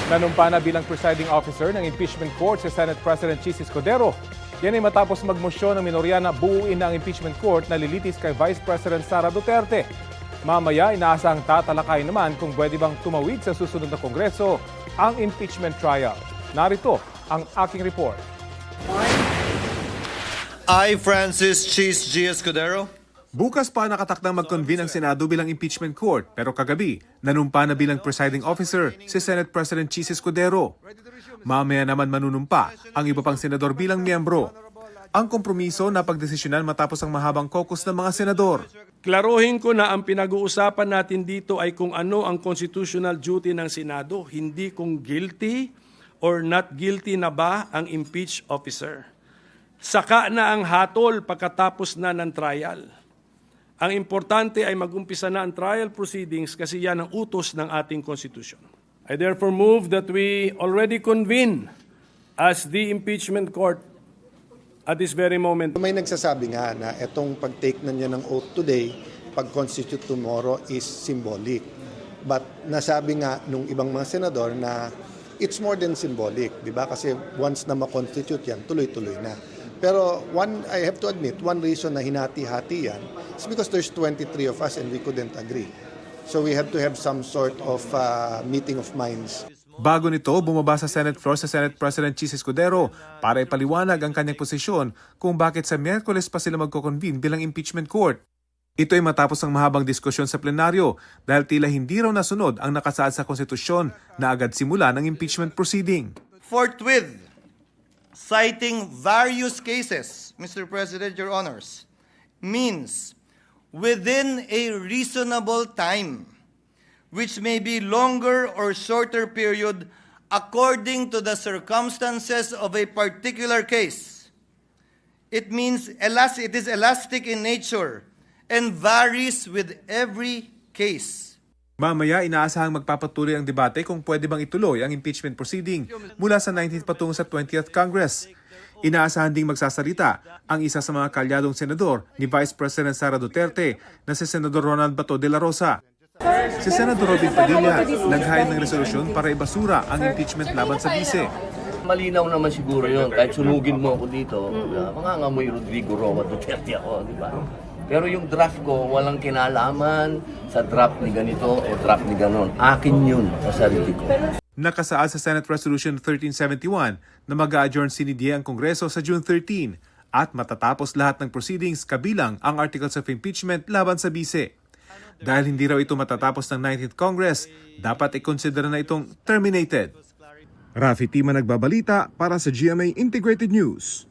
Nanumpa na bilang presiding officer ng impeachment court si Senate President Chis Escudero. Yan ay matapos magmosyon ng minorya na buuin na ang impeachment court na lilitis kay Vice President Sara Duterte. Mamaya, inaasahang tatalakay naman kung pwede bang tumawid sa susunod na kongreso ang impeachment trial. Narito ang aking report. I, Francis Chis G. Escudero. Bukas pa nakatakdang mag-convene ang Senado bilang impeachment court, pero kagabi, nanumpa na bilang presiding officer si Senate President Chis Escudero. Mamaya naman manunumpa ang iba pang senador bilang miyembro. Ang kompromiso na pagdesisyonan matapos ang mahabang caucus ng mga senador. Klaruhin ko na ang pinag-uusapan natin dito ay kung ano ang constitutional duty ng Senado, hindi kung guilty or not guilty na ba ang impeached officer. Saka na ang hatol pagkatapos na ng trial. Ang importante ay mag-umpisa na ang trial proceedings kasi yan ang utos ng ating Constitution. I therefore move that we already convene as the impeachment court at this very moment. May nagsasabi nga na itong pag-take na niya ng oath today, pag-constitute tomorrow is symbolic. But nasabi nga nung ibang mga senador na it's more than symbolic, di ba? Kasi once na ma-constitute yan, tuloy-tuloy na. Pero I have to admit, one reason na hinati-hati yan is because there's 23 of us and we couldn't agree. So we have to have some sort of meeting of minds. Bago nito, bumaba sa Senate floor sa Senate President Chis Escudero para ipaliwanag ang kanyang posisyon kung bakit sa Miyerkules pa sila magko-convene bilang impeachment court. Ito ay matapos ang mahabang diskusyon sa plenaryo dahil tila hindi raw nasunod ang nakasaad sa konstitusyon na agad simula ng impeachment proceeding. Forthwith, citing various cases, Mr. President, Your Honors, means within a reasonable time, which may be longer or shorter period according to the circumstances of a particular case. It means it is elastic in nature and varies with every case. Mamaya, inaasahang magpapatuloy ang debate kung pwede bang ituloy ang impeachment proceeding mula sa 19th patungo sa 20th Congress. Inaasahan ding magsasalita ang isa sa mga kalyadong senador ni Vice President Sara Duterte na si Senador Ronald Bato de la Rosa. Si Senador Robin Padilla naghayag ng resolusyon para ibasura ang impeachment laban sa bise. Malinaw naman siguro yun. Kahit sunugin mo ako dito, mangangamoy Rodrigo Roa Duterte ako, di ba? Pero yung draft ko, walang kinalaman sa draft ni ganito o draft ni ganon. Akin yun sa sarili ko. Nakasaad sa Senate Resolution 1371 na mag-a-adjourn sinidye ang Kongreso sa June 13 at matatapos lahat ng proceedings kabilang ang Articles of Impeachment laban sa bise. Dahil hindi raw ito matatapos ng 19th Congress, dapat i-consider na itong terminated. Rafi Tima nagbabalita para sa GMA Integrated News.